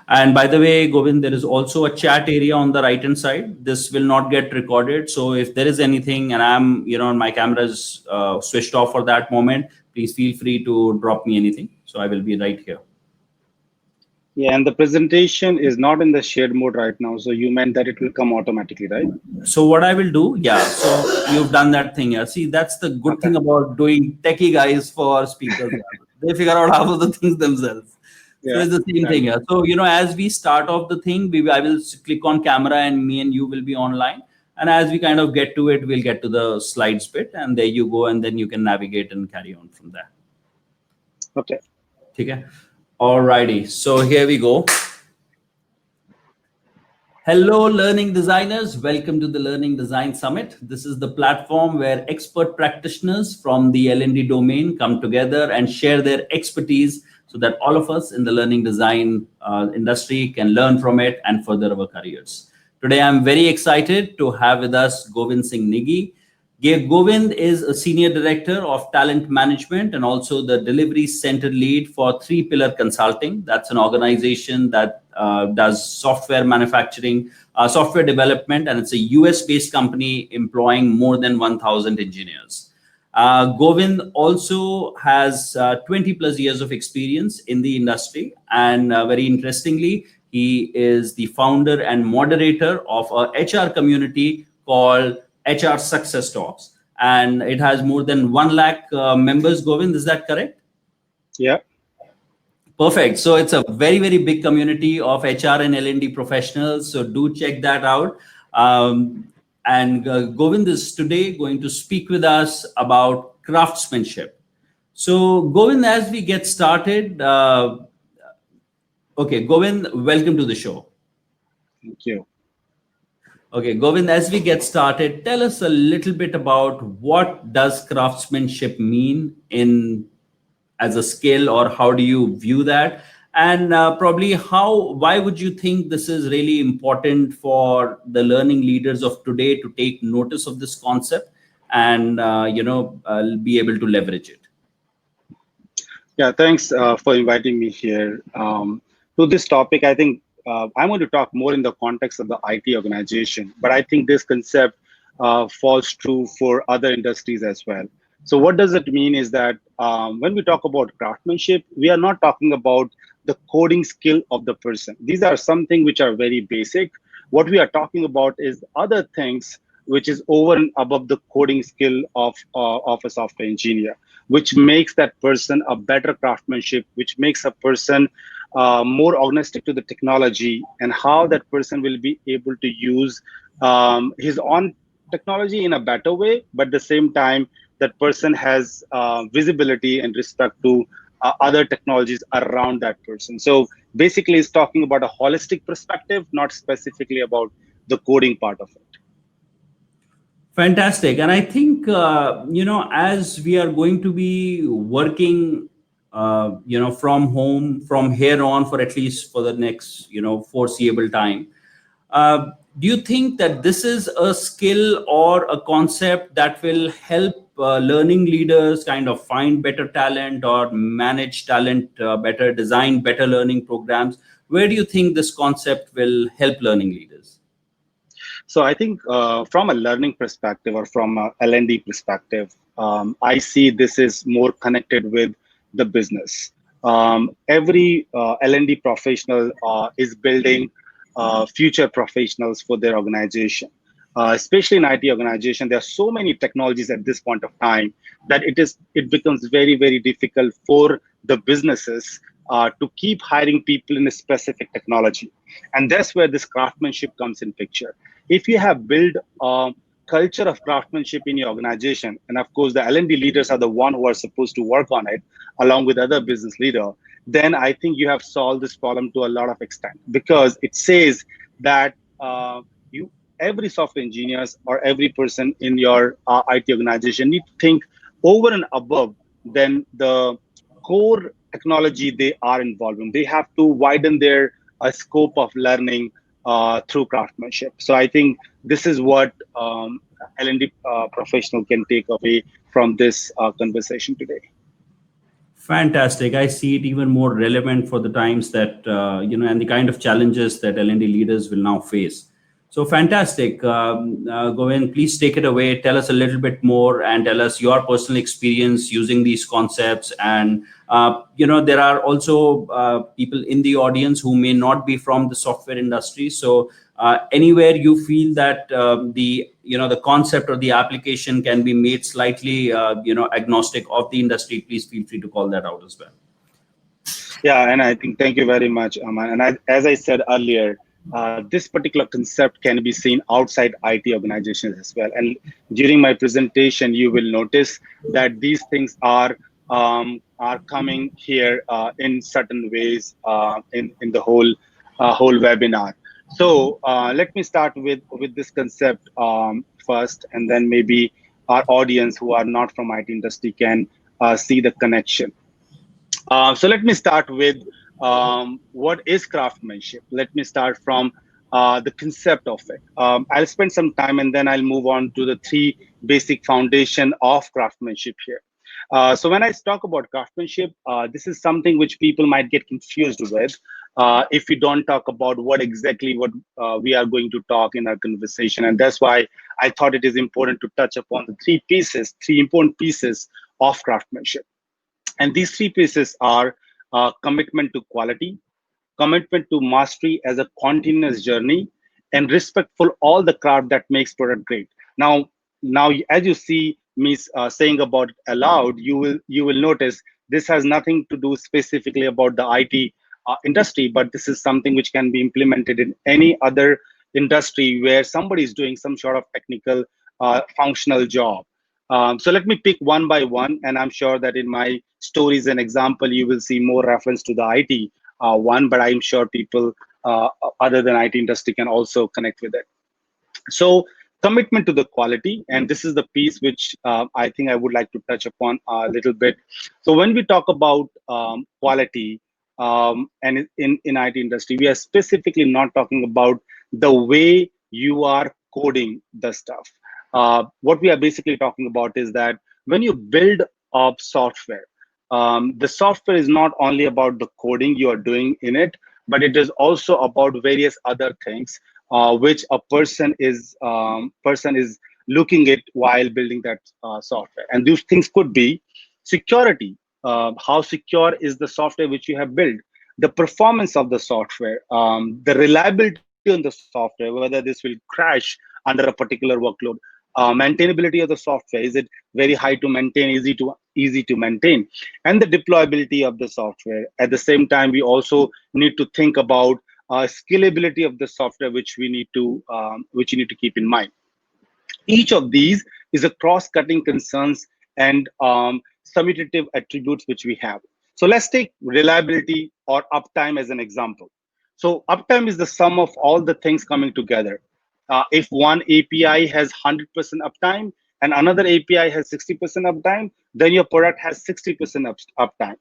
And by the way, Govind, there is also a chat area on the right hand side. This will not get recorded. So if there is anything and I'm, my camera is switched off for that moment, please feel free to drop me anything. So I will be right here. Yeah, and the presentation is not in the shared mode right now. So you meant that it will come automatically, right? So what I will do, yeah. So you've done that thing, yeah. See, that's the good Okay. thing about doing techie guys for speakers. They figure out half of the things themselves. So Yeah. it's the same thing, yeah. So as we start off the thing, I will click on camera, and me and you will be online. And as we kind of get to it, we'll get to the slides bit, and there you go, and then you can navigate and carry on from there. Okay. Okay. Alrighty. So here we go. Hello, learning designers. Welcome to the Learning Design Summit. This is the platform where expert practitioners from the L&D domain come together and share their expertise so that all of us in the learning design industry can learn from it and further our careers. Today, I'm very excited to have with us Govind Singh Negi. Govind is a senior director of talent management and also the delivery center lead for Three Pillar Consulting. That's an organization that does software manufacturing, software development, and it's a US-based company employing more than 1,000 engineers. Govind also has 20 plus years of experience in the industry, and very interestingly, he is the founder and moderator of a HR community called HR Success Talks, and it has more than 1 lakh members. Govind, is that correct? Yeah. Perfect. So it's a very, very big community of HR and L&D professionals. So do check that out. And Govind is today going to speak with us about craftsmanship. So Govind, as we get started, okay, Govind, welcome to the show. Thank you. Okay, Govind, as we get started, tell us a little bit about what does craftsmanship mean as a skill, or how do you view that? And probably why would you think this is really important for the learning leaders of today to take notice of this concept and, be able to leverage it? Yeah, thanks for inviting me here. To this topic, I think I'm going to talk more in the context of the IT organization, but I think this concept falls true for other industries as well. So what does it mean is that when we talk about craftsmanship, we are not talking about the coding skill of the person. These are something which are very basic. What we are talking about is other things which is over and above the coding skill of a software engineer, which makes that person a better craftsmanship, which makes a person more agnostic to the technology, and how that person will be able to use his own technology in a better way, but at the same time, that person has visibility and respect to other technologies around that person. So basically, it's talking about a holistic perspective, not specifically about the coding part of it. Fantastic. And I think, as we are going to be working, from home from here on for at least for the next, foreseeable time, do you think that this is a skill or a concept that will help learning leaders kind of find better talent or manage talent better, design better learning programs? Where do you think this concept will help learning leaders? So I think from a learning perspective or from a L&D perspective, I see this is more connected with the business. Every L&D professional is building future professionals for their organization. Especially in IT organization, there are so many technologies at this point of time that it becomes very, very difficult for the businesses to keep hiring people in a specific technology. And that's where this craftsmanship comes in picture. If you have built a culture of craftsmanship in your organization, and of course the L&D leaders are the one who are supposed to work on it along with other business leader, then I think you have solved this problem to a lot of extent, because it says that every software engineers or every person in your IT organization need to think over and above than the core technology they are involved in. They have to widen their scope of learning through craftsmanship. So I think this is what L&D professional can take away from this conversation today. Fantastic. I see it even more relevant for the times that, and the kind of challenges that L&D leaders will now face. So fantastic. Govind, please take it away. Tell us a little bit more and tell us your personal experience using these concepts. And, there are also people in the audience who may not be from the software industry. So anywhere you feel that the concept or the application can be made slightly agnostic of the industry, please feel free to call that out as well. Yeah, and I think thank you very much, Aman. And as I said earlier, this particular concept can be seen outside IT organizations as well. And during my presentation, you will notice that these things are coming here in certain ways in the whole webinar. So let me start with this concept first, and then maybe our audience who are not from IT industry can see the connection. So let me start with what is craftsmanship. Let me start from the concept of it. I'll spend some time and then I'll move on to the three basic foundation of craftsmanship here. So when I talk about craftsmanship, this is something which people might get confused with if we don't talk about what we are going to talk in our conversation. And that's why I thought it is important to touch upon the three important pieces of craftsmanship. And these three pieces are commitment to quality, commitment to mastery as a continuous journey, and respect for all the craft that makes product great. Now, as you see me saying about it aloud, you will notice this has nothing to do specifically about the IT industry, but this is something which can be implemented in any other industry where somebody is doing some sort of technical, functional job. So let me pick one by one, and I'm sure that in my stories and example, you will see more reference to the IT one, but I'm sure people other than IT industry can also connect with it. So commitment to the quality, and this is the piece which I think I would like to touch upon a little bit. So when we talk about quality, and in IT industry, we are specifically not talking about the way you are coding the stuff. What we are basically talking about is that when you build up software, the software is not only about the coding you are doing in it, but it is also about various other things which a person is looking at while building that software. And these things could be security. How secure is the software which you have built? The performance of the software, the reliability on the software, whether this will crash under a particular workload, maintainability of the software, is it very high to maintain, easy to maintain, and the deployability of the software. At the same time, we also need to think about scalability of the software, which you need to keep in mind. Each of these is a cross-cutting concerns and summutative attributes which we have. So let's take reliability or uptime as an example. So uptime is the sum of all the things coming together. If one API has 100% uptime and another API has 60% uptime, then your product has 60% uptime.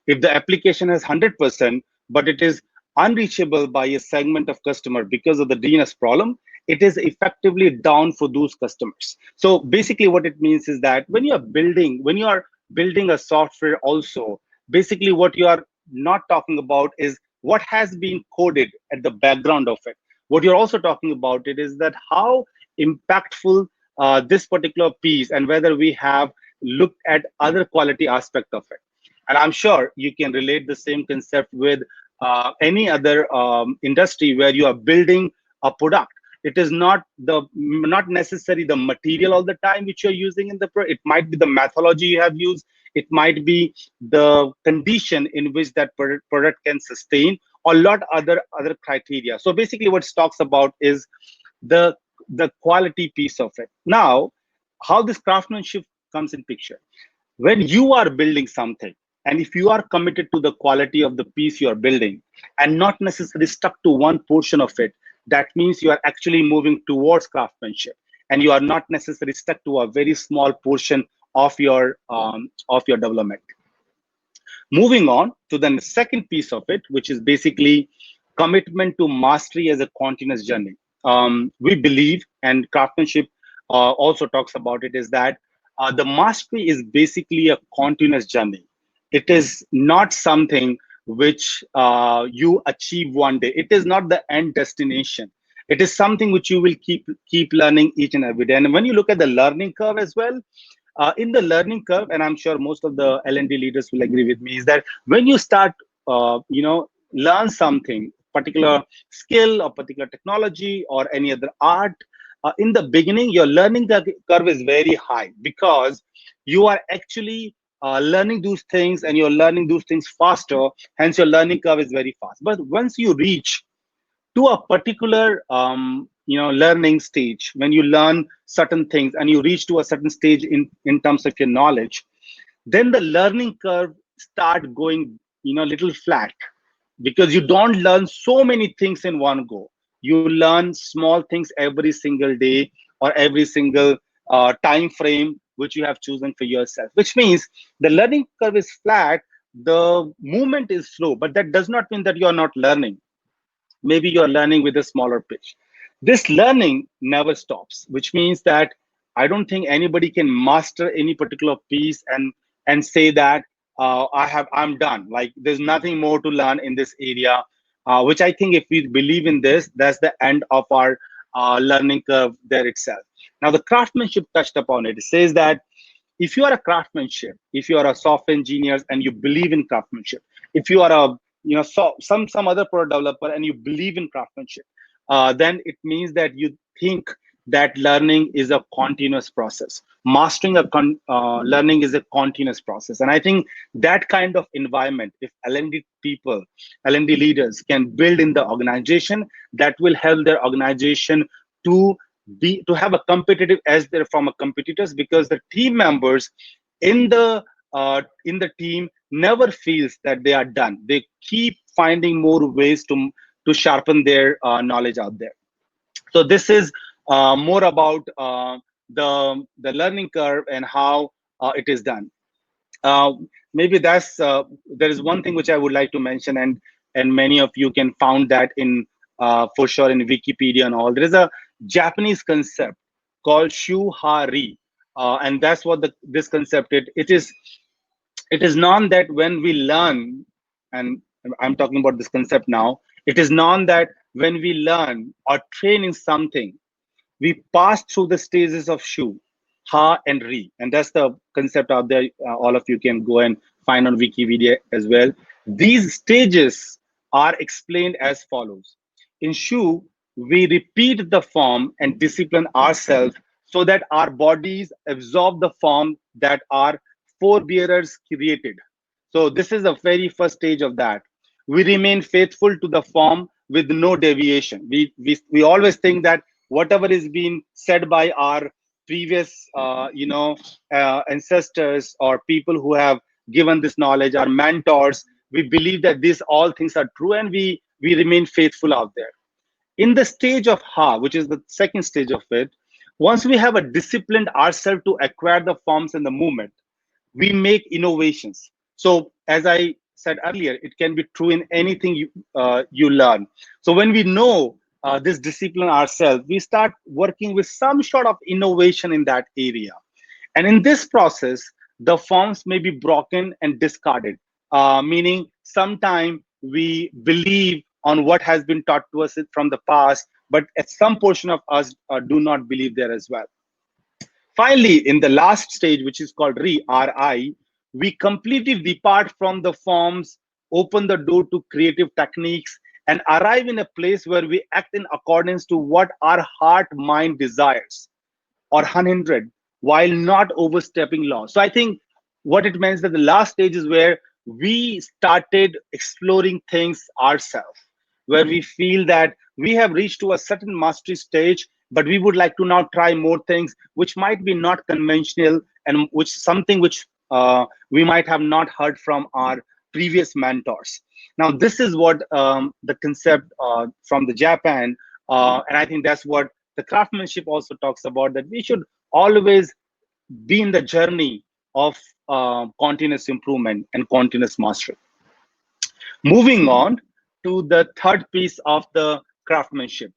If the application has 100%, but it is unreachable by a segment of customer because of the DNS problem, it is effectively down for those customers. So basically what it means is that when you are building a software also, basically what you are not talking about is what has been coded at the background of it. What you're also talking about it is that how impactful this particular piece, and whether we have looked at other quality aspect of it. And I'm sure you can relate the same concept with any other industry where you are building a product. It is not necessarily the material all the time which you're using in the product. It might be the methodology you have used. It might be the condition in which that product can sustain, or a lot other criteria. So basically what it talks about is the quality piece of it. Now, how this craftsmanship comes in picture. When you are building something, and if you are committed to the quality of the piece you are building and not necessarily stuck to one portion of it, that means you are actually moving towards craftsmanship, and you are not necessarily stuck to a very small portion of your development. Moving on to the second piece of it, which is basically commitment to mastery as a continuous journey. We believe, and craftsmanship also talks about it, is that the mastery is basically a continuous journey. It is not something which you achieve one day. It is not the end destination. It is something which you will keep learning each and every day. And when you look at the learning curve as well, in the learning curve, and I'm sure most of the L&D leaders will agree with me, is that when you start, learn something, particular skill or particular technology or any other art, in the beginning, your learning curve is very high because you are actually learning those things and you're learning those things faster. Hence, your learning curve is very fast. But once you reach to a particular learning stage, when you learn certain things and you reach to a certain stage in terms of your knowledge, then the learning curve start going little flat, because you don't learn so many things in one go. You learn small things every single day or every single time frame which you have chosen for yourself, which means the learning curve is flat, the movement is slow, but that does not mean that you are not learning. Maybe you're learning with a smaller pitch. This learning never stops, which means that I don't think anybody can master any particular piece and say that I'm done. Like there's nothing more to learn in this area. Which I think if we believe in this, that's the end of our learning curve there itself. Now the craftsmanship touched upon it. It says that if you are a craftsmanship, if you are a software engineer and you believe in craftsmanship, if you are a some other product developer and you believe in craftsmanship, then it means that you think that learning is a continuous process. Mastering learning is a continuous process, and I think that kind of environment, if L&D people, L&D leaders can build in the organization, that will help their organization to to have a competitive edge there from a competitors, because the team members in the team never feels that they are done. They keep finding more ways to sharpen their knowledge out there. So this is more about the learning curve and how it is done. uh, Maybe that's there is one thing which I would like to mention, and many of you can found that in for sure in Wikipedia and all. There is a Japanese concept called shuhari, and that's what this concept it is known that when we learn, and I'm talking about this concept now, it is known that when we learn or train in something, we pass through the stages of shu, ha, and ri. And that's the concept out there. All of you can go and find on Wikipedia as well. These stages are explained as follows. In shu, we repeat the form and discipline ourselves so that our bodies absorb the form that our forebearers created. So this is the very first stage of that. We remain faithful to the form with no deviation. We always think that whatever is being said by our previous ancestors or people who have given this knowledge, our mentors, we believe that these all things are true, and we remain faithful out there. In the stage of ha, which is the second stage of it, once we have a disciplined ourselves to acquire the forms and the movement, we make innovations. So as I said earlier, it can be true in anything you learn. So when we know this discipline ourselves, we start working with some sort of innovation in that area. And in this process, the forms may be broken and discarded, meaning sometime we believe on what has been taught to us from the past, but at some portion of us do not believe there as well. Finally, in the last stage, which is called RI, we completely depart from the forms, open the door to creative techniques, and arrive in a place where we act in accordance to what our heart mind desires or unhindered, while not overstepping law. So I think what it means that the last stage is where we started exploring things ourselves, where we feel that we have reached to a certain mastery stage, but we would like to now try more things which might be not conventional, and which something which we might have not heard from our previous mentors. Now this is what the concept from the Japan, and I think that's what the craftsmanship also talks about, that we should always be in the journey of continuous improvement and continuous mastery. Moving on to the third piece of the craftsmanship,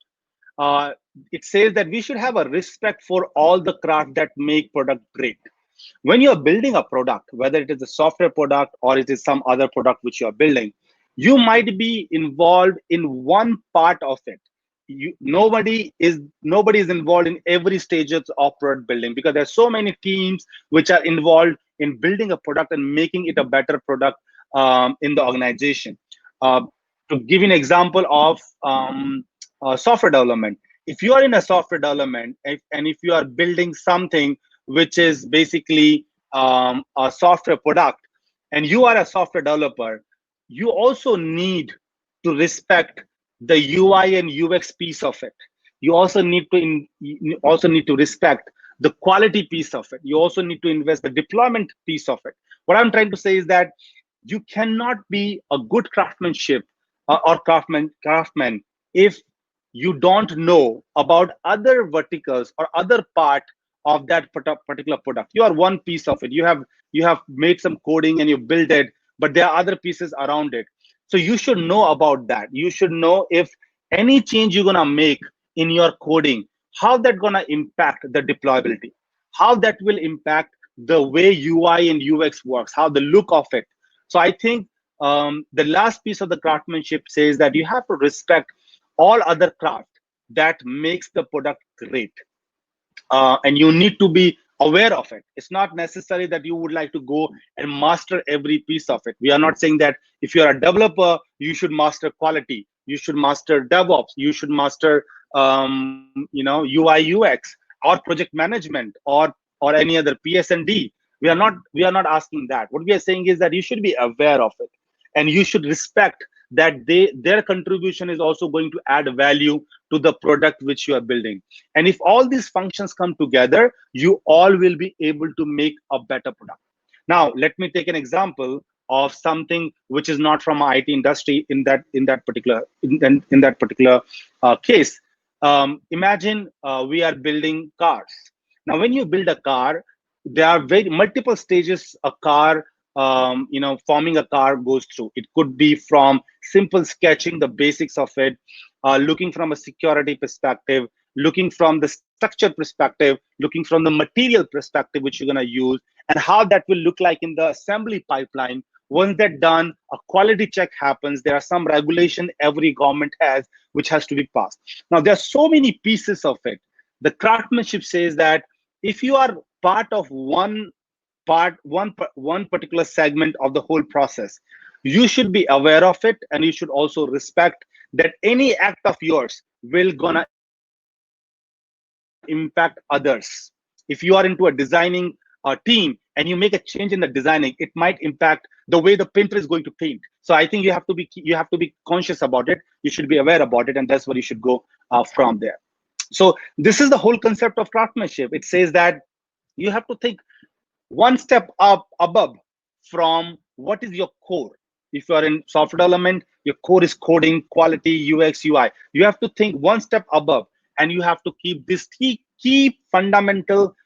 uh, it says that we should have a respect for all the craft that make product great. When you're building a product, whether it is a software product or it is some other product which you're building, you might be involved in one part of it. Nobody is involved in every stages of product building, because there's so many teams which are involved in building a product and making it a better product in the organization. Uh, to give you an example of software development, if you are in a software development, and if you are building something which is basically a software product, and you are a software developer, you also need to respect the UI and UX piece of it. You also need to you also need to respect the quality piece of it. You also need to invest the deployment piece of it. What I'm trying to say is that you cannot be a good craftsmanship or craftsman if you don't know about other verticals or other part of that particular product. You are one piece of it. You have made some coding and you build it, but there are other pieces around it. So you should know about that. You should know if any change you're gonna make in your coding, how that gonna impact the deployability, how that will impact the way UI and UX works, how the look of it. So I think the last piece of the craftsmanship says that you have to respect all other craft that makes the product great, and you need to be aware of it. It's not necessary that you would like to go and master every piece of it. We are not saying that if you're a developer, you should master quality, you should master DevOps, you should master UI UX or project management or any other PS&D. We are not asking that. What we are saying is that you should be aware of it, and you should respect that their contribution is also going to add value to the product which you are building. And if all these functions come together, you all will be able to make a better product. Now let me take an example of something which is not from IT industry in that particular case. Imagine we are building cars. Now when you build a car, there are very multiple stages a car, forming a car goes through. It could be from simple sketching, the basics of it, looking from a security perspective, looking from the structure perspective, looking from the material perspective which you're going to use, and how that will look like in the assembly pipeline. Once that's done, a quality check happens. There are some regulation every government has which has to be passed. Now there are so many pieces of it. The craftsmanship says that if you are part of one particular segment of the whole process, you should be aware of it, and you should also respect that any act of yours will gonna impact others. If you are into a designing team and you make a change in the designing, it might impact the way the painter is going to paint. So I think you have to be conscious about it. You should be aware about it, and that's where you should go from there. So this is the whole concept of craftsmanship. It says that you have to think one step up above from what is your core. If you are in software development, your core is coding, quality, UX, UI. You have to think one step above, and you have to keep this key fundamental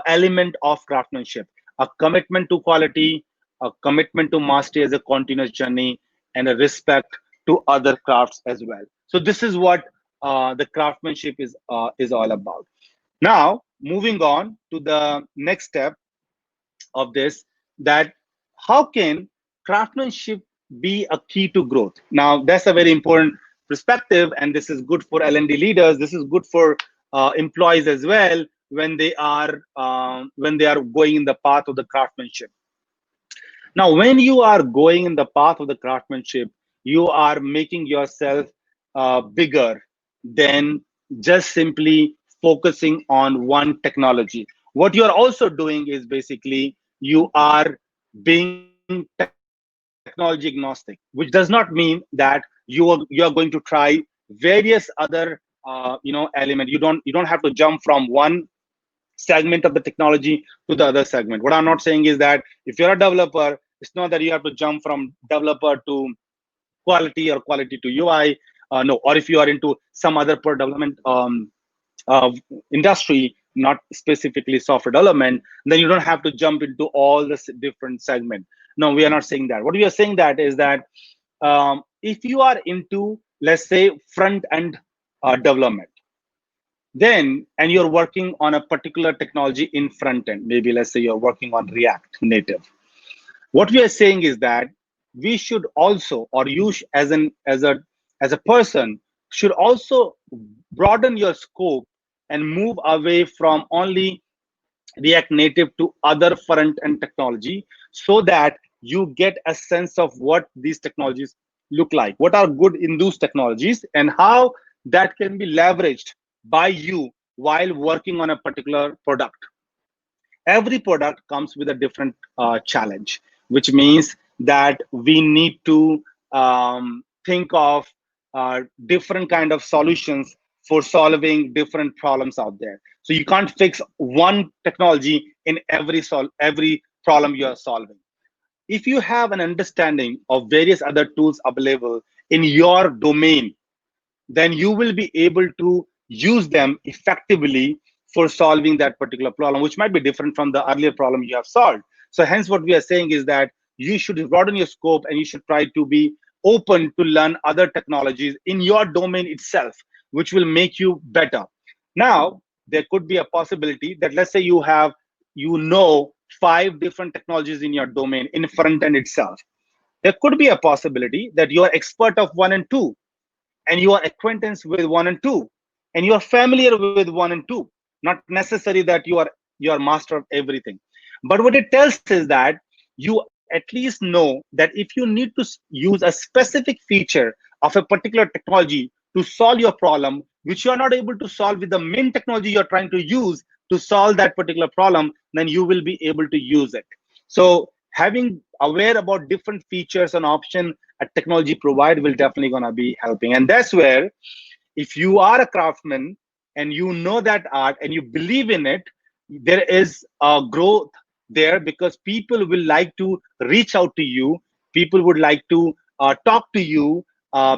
element of craftsmanship: a commitment to quality, a commitment to mastery as a continuous journey, and a respect to other crafts as well. So this is what the craftsmanship is all about. Now moving on to the next step of this, that how can craftsmanship be a key to growth? Now that's a very important perspective, and this is good for L&D leaders. This is good for employees as well when they are going in the path of the craftsmanship. Now when you are going in the path of the craftsmanship, you are making yourself bigger than just simply focusing on one technology. What you are also doing is basically you are being technology agnostic, which does not mean that you are going to try various other element. You don't have to jump from one segment of the technology to the other segment. What I'm not saying is that if you're a developer, it's not that you have to jump from developer to quality or quality to UI. No, or if you are into some other product development industry, not specifically software development, then you don't have to jump into all the different segments. No, we are not saying that. What we are saying that is that if you are into, let's say, front end development, and you're working on a particular technology in front end, maybe let's say you're working on React Native. What we are saying is that we should also, or you as a person should also broaden your scope and move away from only React Native to other front end technology, so that you get a sense of what these technologies look like, what are good in those technologies, and how that can be leveraged by you while working on a particular product. Every product comes with a different challenge, which means that we need to think of different kind of solutions for solving different problems out there. So you can't fix one technology in every problem you are solving. If you have an understanding of various other tools available in your domain, then you will be able to use them effectively for solving that particular problem, which might be different from the earlier problem you have solved. So hence what we are saying is that you should broaden your scope and you should try to be open to learn other technologies in your domain itself, which will make you better. Now, there could be a possibility that, let's say you have, 5 different technologies in your domain in front end itself. There could be a possibility that you are expert of one and two, and you are acquaintance with one and two, and you are familiar with one and two. Not necessary that you are master of everything, but what it tells is that you at least know that if you need to use a specific feature of a particular technology to solve your problem, which you are not able to solve with the main technology you're trying to use to solve that particular problem, then you will be able to use it. So having aware about different features and option a technology provide will definitely gonna be helping. And that's where, if you are a craftsman and you know that art and you believe in it, there is a growth there, because people will like to reach out to you. People would like to talk to you,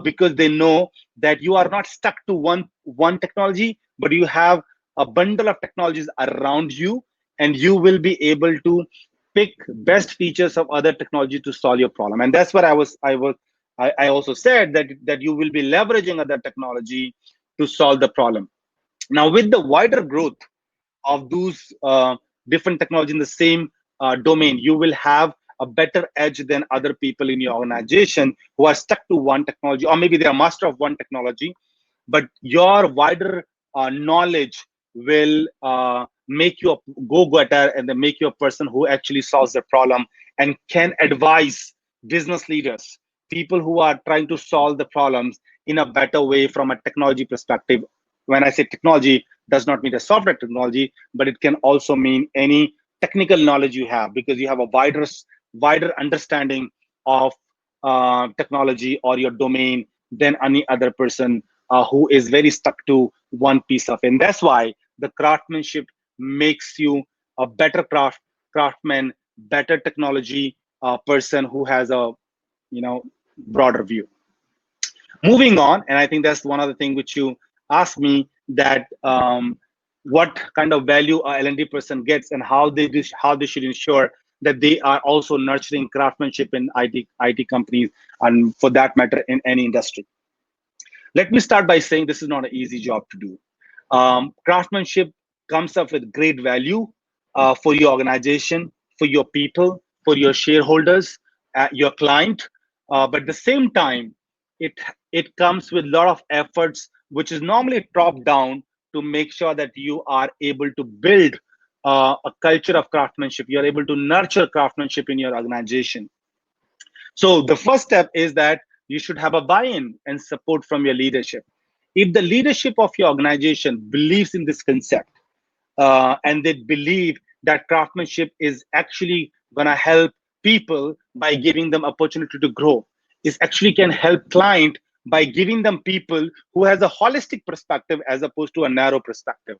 because they know that you are not stuck to one technology, but you have a bundle of technologies around you, and you will be able to pick best features of other technology to solve your problem. And that's what I also said, that you will be leveraging other technology to solve the problem. Now, with the wider growth of those different technology in the same domain, you will have a better edge than other people in your organization who are stuck to one technology, or maybe they are master of one technology. But your wider knowledge will make you a go-getter, and then make you a person who actually solves the problem and can advise business leaders, people who are trying to solve the problems in a better way from a technology perspective. When I say technology, does not mean a software technology, but it can also mean any technical knowledge you have, because you have a wider understanding of technology or your domain than any other person who is very stuck to one piece of it. And that's why the craftsmanship makes you a better craftsman, better technology person who has a broader view. Moving on, and I think that's one other thing which you asked me, that what kind of value a L&D person gets, and how they should ensure that they are also nurturing craftsmanship in IT companies, and for that matter in any industry. Let me start by saying this is not an easy job to do. Craftsmanship comes up with great value for your organization, for your people, for your shareholders, your client. But at the same time, it comes with a lot of efforts, which is normally top down, to make sure that you are able to build a culture of craftsmanship. You are able to nurture craftsmanship in your organization. So the first step is that you should have a buy-in and support from your leadership. If the leadership of your organization believes in this concept, and they believe that craftsmanship is actually going to help people by giving them opportunity to grow, is actually can help client by giving them people who has a holistic perspective as opposed to a narrow perspective.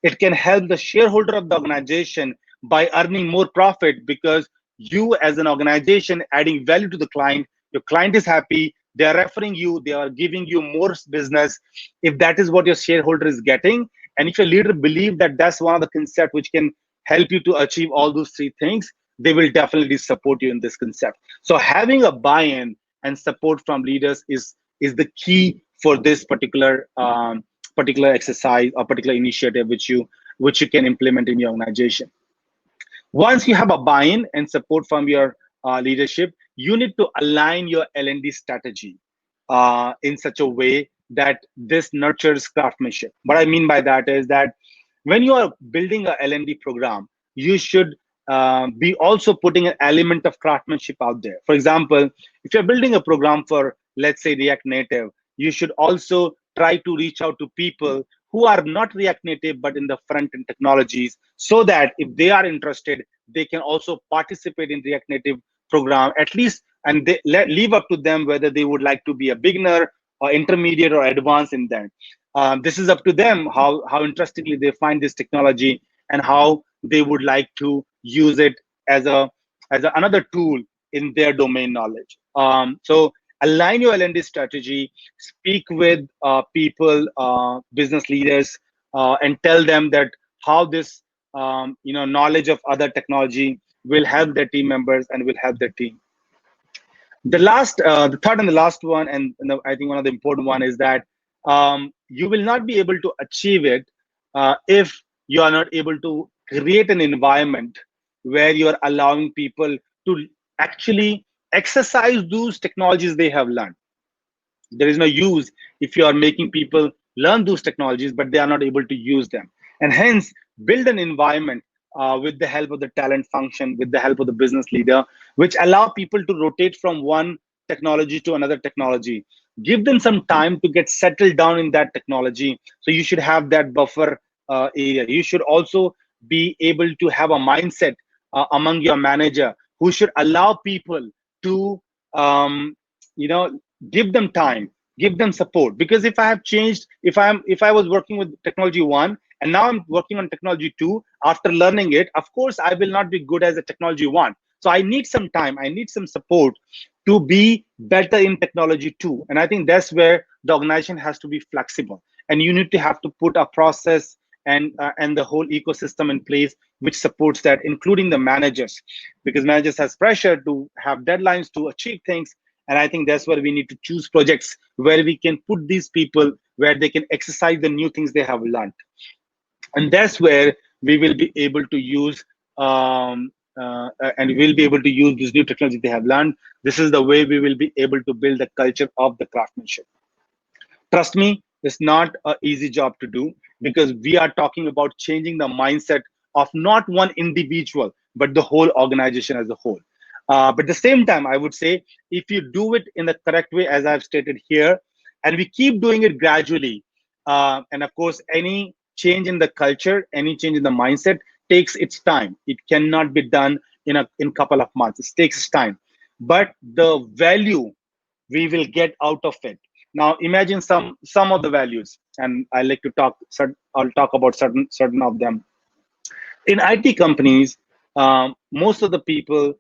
It can help the shareholder of the organization by earning more profit, because you as an organization adding value to the client, your client is happy, they are referring you, they are giving you more business, if that is what your shareholder is getting. And if your leader believe that that's one of the concept which can help you to achieve all those 3 things, they will definitely support you in this concept. So having a buy-in and support from leaders is the key for this particular particular exercise or particular initiative which you can implement in your organization. Once you have a buy-in and support from your leadership, you need to align your L&D strategy in such a way that this nurtures craftsmanship. What I mean by that is that when you are building a L&D program, you should be also putting an element of craftsmanship out there. For example, if you're building a program for, let's say, React Native, you should also try to reach out to people who are not React Native but in the front end technologies, so that if they are interested, they can also participate in React Native program at least, and they leave up to them whether they would like to be a beginner or intermediate or advanced in that. This is up to them how interestingly they find this technology and how they would like to use it as another tool in their domain knowledge. So align your L&D strategy, speak with people, business leaders, and tell them that how this knowledge of other technology will help their team members and will help their team. The third and the last one, and I think one of the important one is that you will not be able to achieve it if you are not able to create an environment where you are allowing people to actually exercise those technologies they have learned. There is no use if you are making people learn those technologies but they are not able to use them. And hence build an environment with the help of the talent function, with the help of the business leader, which allow people to rotate from one technology to another technology. Give them some time to get settled down in that technology. So you should have that buffer area. You should also be able to have a mindset among your manager who should allow people to um, you know give them time, give them support. Because if I have changed, if I was working with technology 1 and now I'm working on technology 2, after learning it, of course I will not be good as a technology 1. So I need some time, I need some support to be better in technology 2. And I think that's where the organization has to be flexible, and you need to have to put a process and the whole ecosystem in place which supports that, including the managers, because managers has pressure to have deadlines to achieve things. And I think that's where we need to choose projects where we can put these people where they can exercise the new things they have learned. And that's where we will be able to use and we'll be able to use this new technology they have learned. This is the way we will be able to build the culture of the craftsmanship. Trust me, it's not an easy job to do, because we are talking about changing the mindset of not one individual, but the whole organization as a whole. But at the same time, I would say, if you do it in the correct way, as I've stated here, and we keep doing it gradually, and of course, any change in the culture, any change in the mindset takes its time. It cannot be done in a couple of months. It takes time. But the value we will get out of it. Now, imagine some of the values, and I like to talk. I'll talk about certain of them. In IT companies, most of the people,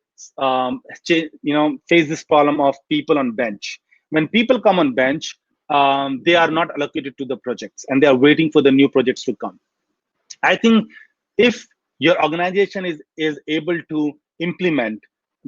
face this problem of people on bench. When people come on bench, they are not allocated to the projects, and they are waiting for the new projects to come. I think if your organization is able to implement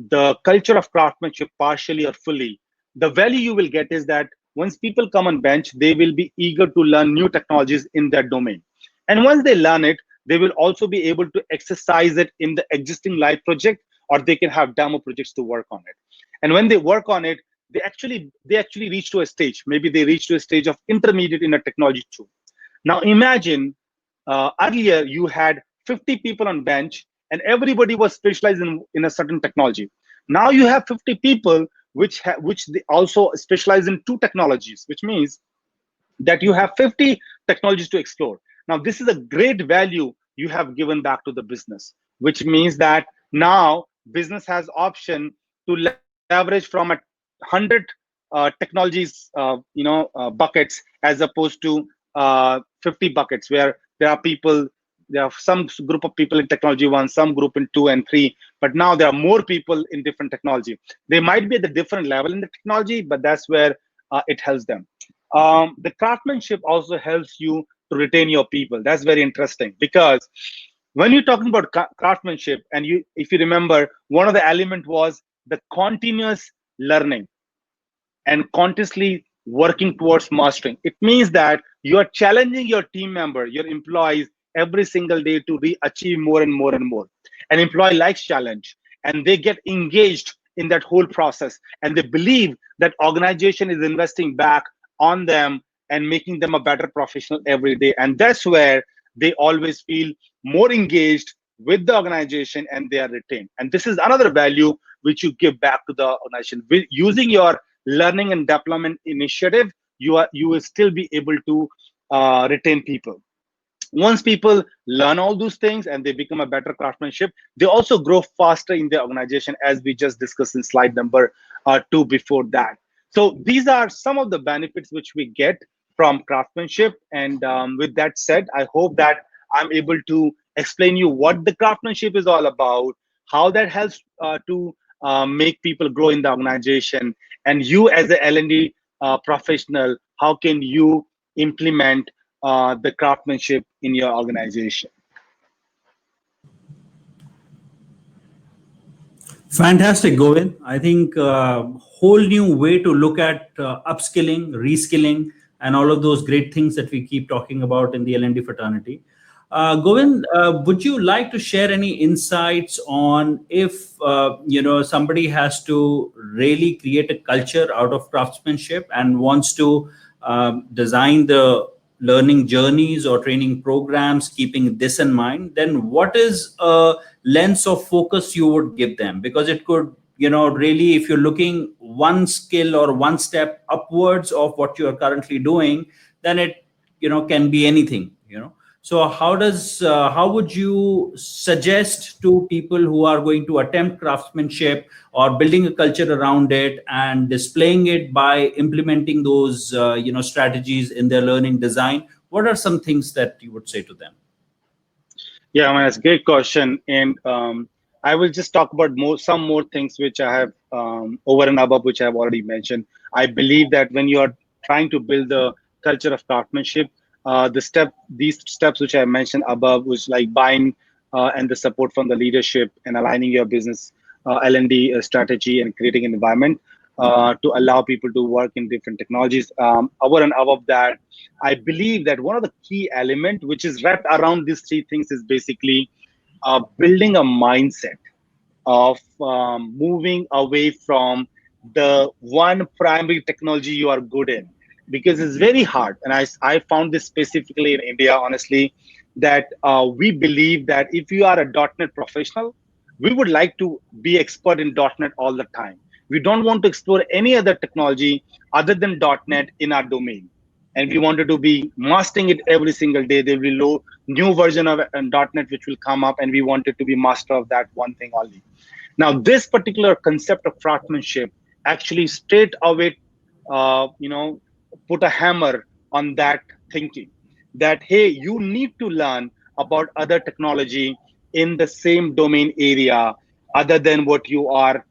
the culture of craftsmanship partially or fully, the value you will get is that once people come on bench, they will be eager to learn new technologies in their domain. And once they learn it, they will also be able to exercise it in the existing live project, or they can have demo projects to work on it. And when they work on it, they actually reach to a stage. Maybe they reach to a stage of intermediate in a technology too. Now imagine earlier you had 50 people on bench and everybody was specialized in a certain technology. Now you have 50 people which they also specialize in 2 technologies, which means that you have 50 technologies to explore. Now this is a great value you have given back to the business, which means that now business has option to leverage from 100 technologies buckets, as opposed to 50 buckets, where there are some group of people in technology 1, some group in 2 and 3, but now there are more people in different technology. They might be at a different level in the technology, but that's where it helps them. The craftsmanship also helps you to retain your people. That's very interesting, because when you're talking about craftsmanship, and if you remember, one of the element was the continuous learning and continuously working towards mastering. It means that you are challenging your team member, your employees every single day to achieve more and more and more. An employee likes challenge and they get engaged in that whole process, and they believe that organization is investing back on them and making them a better professional every day. And that's where they always feel more engaged with the organization and they are retained. And this is another value which you give back to the organization. With using your learning and development initiative, you will still be able to retain people. Once people learn all those things and they become a better craftsmanship, they also grow faster in the organization, as we just discussed in slide number 2 before that. So these are some of the benefits which we get from craftsmanship. And with that said, I hope that I'm able to explain you what the craftsmanship is all about, how that helps to make people grow in the organization, and you as a L&D professional, how can you implement the craftsmanship in your organization. Fantastic, Govind. I think whole new way to look at upskilling, reskilling, and all of those great things that we keep talking about in the L&D fraternity. Govind, would you like to share any insights on if somebody has to really create a culture out of craftsmanship and wants to design the learning journeys or training programs keeping this in mind, then what is a lens of focus you would give them? Because it could, really, if you're looking one skill or one step upwards of what you are currently doing, then it can be anything. So how would you suggest to people who are going to attempt craftsmanship or building a culture around it and displaying it by implementing those strategies in their learning design? What are some things that you would say to them? Yeah, I mean, that's a great question. And I will just talk about some more things which I have over and above, which I have already mentioned. I believe that when you are trying to build the culture of craftsmanship, these steps which I mentioned above, which like buying and the support from the leadership and aligning your business L&D strategy and creating an environment to allow people to work in different technologies. Over and above that, I believe that one of the key element which is wrapped around these three things is basically building a mindset of moving away from the one primary technology you are good in, because it's very hard. And I found this specifically in India, honestly, that we believe that if you are a .NET professional, we would like to be expert in .NET all the time. We don't want to explore any other technology other than .NET in our domain. And we wanted to be mastering it every single day. There will be new version of .NET which will come up, and we wanted to be master of that one thing only. Now, this particular concept of craftsmanship actually straight away, put a hammer on that thinking that, hey, you need to learn about other technology in the same domain area other than what you are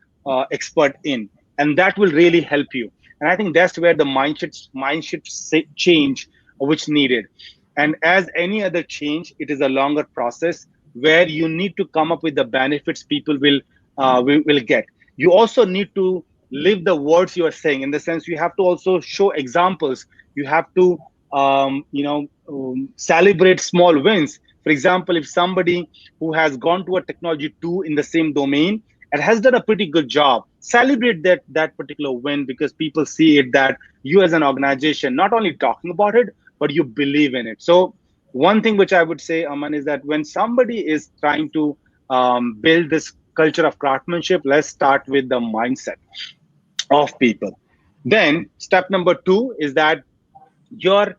expert in. And that will really help you. And I think that's where the mindset change which needed. And as any other change, it is a longer process where you need to come up with the benefits people will get. You also need to live the words you are saying, in the sense you have to also show examples. You have to celebrate small wins. For example, if somebody who has gone to a technology 2 in the same domain and has done a pretty good job, celebrate that particular win, because people see it that you as an organization not only talking about it, but you believe in it. So one thing which I would say, Aman, is that when somebody is trying to build this culture of craftsmanship, let's start with the mindset of people. Then step number 2 is that your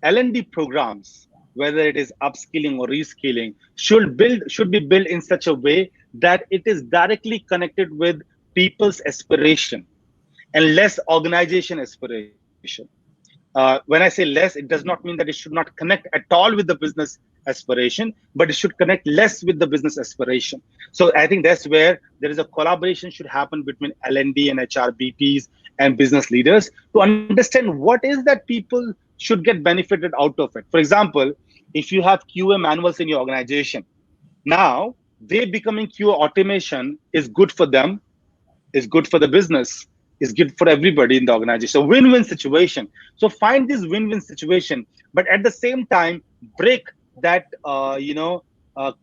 L&D programs, whether it is upskilling or reskilling, should be built in such a way that it is directly connected with people's aspiration and less organization aspiration. When I say less, it does not mean that it should not connect at all with the business aspiration, but it should connect less with the business aspiration. So I think that's where there is a collaboration should happen between L&D and HRBPs and business leaders to understand what is that people should get benefited out of it. For example, if you have QA manuals in your organization, now they becoming QA automation is good for them, is good for the business, is good for everybody in the organization. So win-win situation. So find this win-win situation, but at the same time break that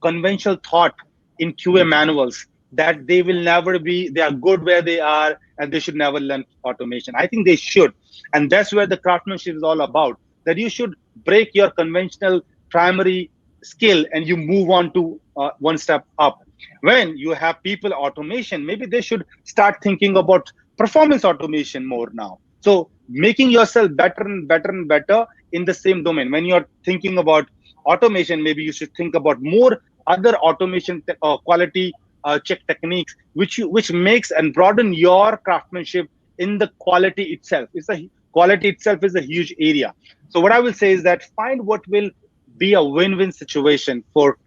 conventional thought in QA manuals that they will never be, they are good where they are and they should never learn automation. I think they should. And that's where the craftsmanship is all about, that you should break your conventional primary skill and you move on to one step up. When you have people automation, maybe they should start thinking about performance automation more now. So making yourself better and better and better in the same domain. When you're thinking about automation, maybe you should think about more other automation quality check techniques, which makes and broaden your craftsmanship in the quality itself. Quality itself is a huge area. So what I will say is that find what will be a win-win situation for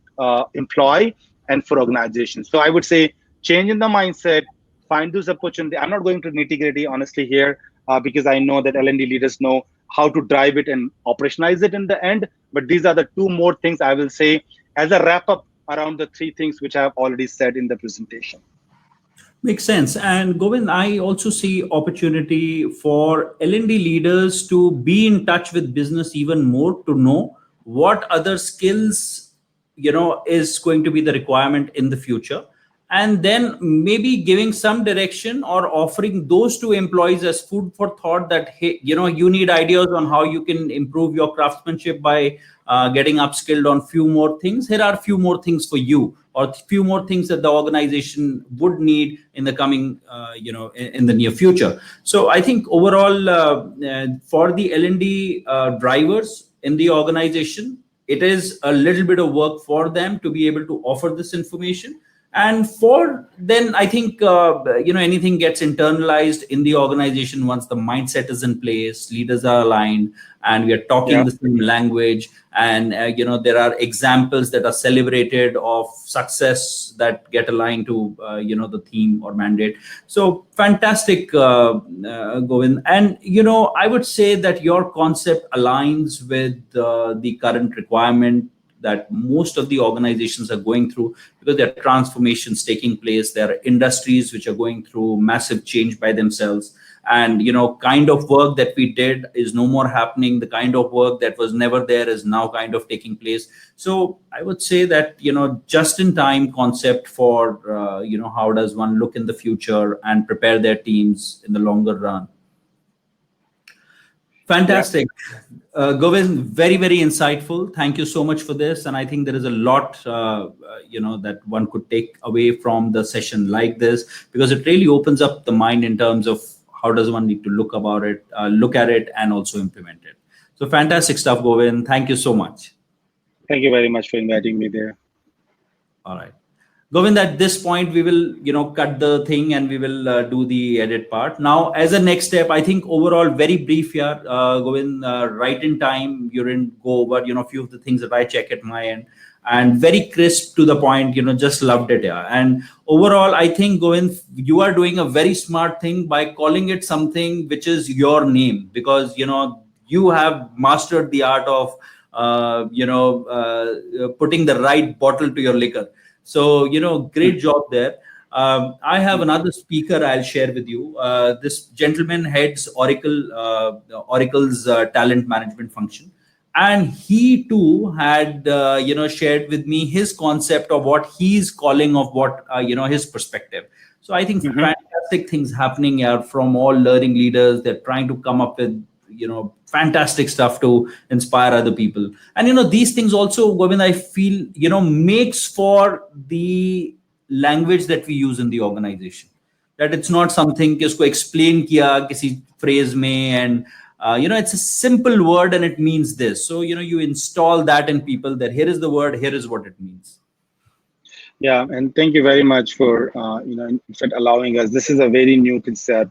employee and for organization. So I would say change in the mindset, find those opportunity. I'm not going to nitty-gritty honestly here because I know that L&D leaders know how to drive it and operationalize it in the end. But these are the two more things I will say as a wrap up around the three things which I have already said in the presentation. Makes sense. And Govind, I also see opportunity for L&D leaders to be in touch with business even more, to know what other skills, is going to be the requirement in the future. And then maybe giving some direction or offering those to employees as food for thought that, hey, you need ideas on how you can improve your craftsmanship by getting upskilled on few more things. Here are few more things for you, or few more things that the organization would need in the coming, in the near future. So I think overall for the L&D drivers in the organization, it is a little bit of work for them to be able to offer this information. And for then, I think, anything gets internalized in the organization once the mindset is in place, leaders are aligned, and we are talking the same language. And, there are examples that are celebrated of success that get aligned to, the theme or mandate. So fantastic, Govind. And, I would say that your concept aligns with the current requirement that most of the organizations are going through, because there are transformations taking place. There are industries which are going through massive change by themselves. And, kind of work that we did is no more happening. The kind of work that was never there is now kind of taking place. So I would say that, just in time concept for, how does one look in the future and prepare their teams in the longer run. Fantastic. Govind, very, very insightful. Thank you so much for this. And I think there is a lot, that one could take away from the session like this, because it really opens up the mind in terms of how does one need to look at it and also implement it. So fantastic stuff, Govind. Thank you so much. Thank you very much for inviting me there. All right. Govind, at this point, we will, cut the thing and we will do the edit part. Now, as a next step, I think overall, very brief here, Govind, right in time, you didn't go over, a few of the things that I check at my end, and very crisp to the point, just loved it. Yeah. And overall, I think, Govind, you are doing a very smart thing by calling it something which is your name, because, you have mastered the art of, putting the right bottle to your liquor. So, great job there. I have another speaker I'll share with you. This gentleman heads Oracle's talent management function. And he too had, shared with me his concept of what he's calling of what, his perspective. So I think fantastic things happening here from all learning leaders. They're trying to come up with, fantastic stuff to inspire other people. And, these things also, Govind, I feel, makes for the language that we use in the organization. That it's not something kisko explain kiya kisi phrase mein, and, it's a simple word and it means this. So, you install that in people that here is the word, here is what it means. Yeah, and thank you very much for, in fact, allowing us. This is a very new concept.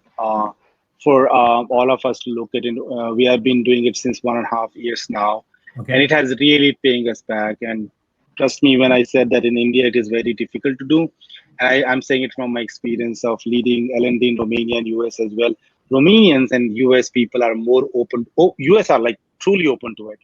For all of us to look at it. We have been doing it since 1.5 years now, and it has really paying us back. And trust me when I said that in India, it is very difficult to do. I'm saying it from my experience of leading L&D in Romania and US as well. Romanians and US people are more open. US are like truly open to it.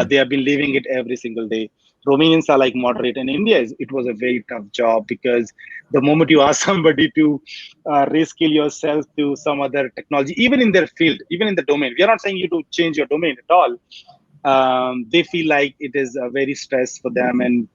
They have been living it every single day. Romanians are like moderate. In India, it was a very tough job because the moment you ask somebody to reskill yourself to some other technology, even in their field, even in the domain, we are not saying you to change your domain at all. They feel like it is a very stress for them, and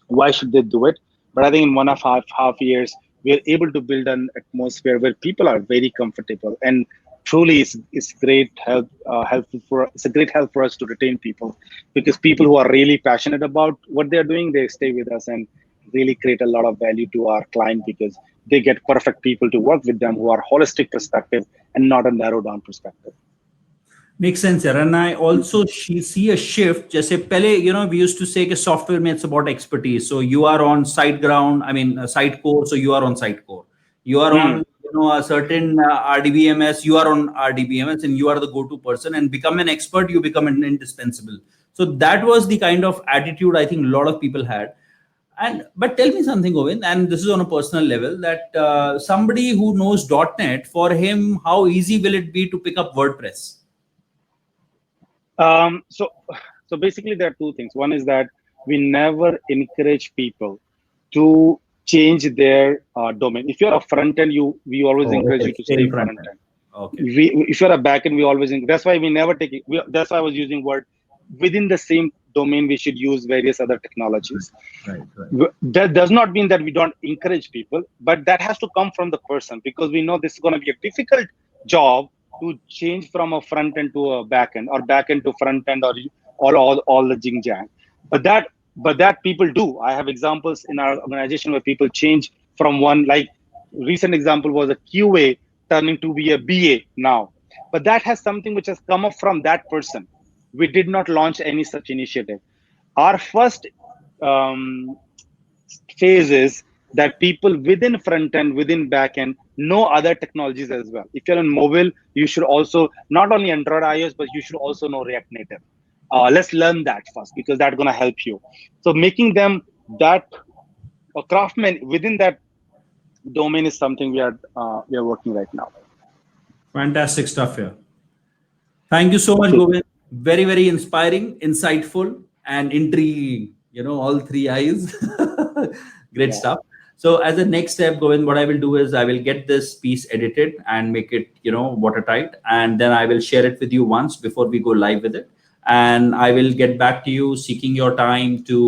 why should they do it? But I think in 1.5 years, we are able to build an atmosphere where people are very comfortable, and truly, it's great help helpful for it's a great help for us to retain people, because people who are really passionate about what they're doing, they stay with us and really create a lot of value to our client, because they get perfect people to work with them who are holistic perspective and not a narrow down perspective. Makes sense, sir. And I also see a shift. Jaise pehle, we used to say that software means it's about expertise. So you are on site ground, I mean, site core. So you are on site core. You are Hmm. on, a certain RDBMS. You are on RDBMS, and you are the go-to person. And become an expert, you become an indispensable. So that was the kind of attitude I think a lot of people had. And but tell me something, Govind, and this is on a personal level, that somebody who knows .NET, for him, how easy will it be to pick up WordPress? Um, so, so basically, there are two things. One is that we never encourage people to change their domain. If you're a front end, we always Oh, encourage okay. you to Stay stay in front front end. end. Okay. If you're a back end, we always that's why we never take it. That's why I was using word within the same domain. We should use various other technologies. Right. Right. That does not mean that we don't encourage people, but that has to come from the person, because we know this is going to be a difficult job to change from a front end to a back end, or back end to front end, or all the jing jang. But that people do. I have examples in our organization where people change from one, like recent example was a QA turning to be a BA now. But that has something which has come up from that person. We did not launch any such initiative. Our first um, phase is that people within front end, within back end, know other technologies as well. If you're on mobile, you should also not only Android iOS, but you should also know React Native. Let's learn that first, because that's going to help you. So making them that a craftsman within that domain is something we are working right now. Fantastic stuff here. Thank you so much, Okay. Govind. Very, very inspiring, insightful, and intriguing. All three eyes. Great Yeah. stuff. So, as a next step, Govind, what I will do is I will get this piece edited and make it, watertight, and then I will share it with you once before we go live with it. And I will get back to you, seeking your time to,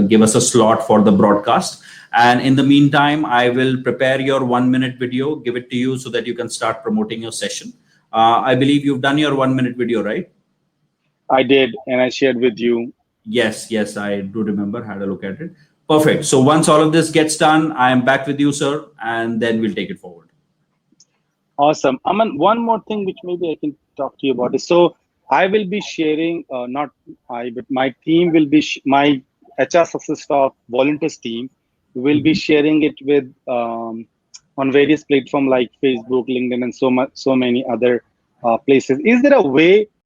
give us a slot for the broadcast. And in the meantime, I will prepare your 1 minute video, give it to you so that you can start promoting your session. I believe you've done your 1 minute video, right? I did, and I shared with you. Yes, yes, I do remember, had a look at it. Perfect. So once all of this gets done, I am back with you, sir, and then we'll take it forward. Awesome. Aman, one more thing which maybe I can talk to you about is, so I will be sharing, not I, but my team will be, my HR success talk volunteers team will be Mhm. sharing it with on various platforms like Facebook, LinkedIn, and so many other places. Is there a way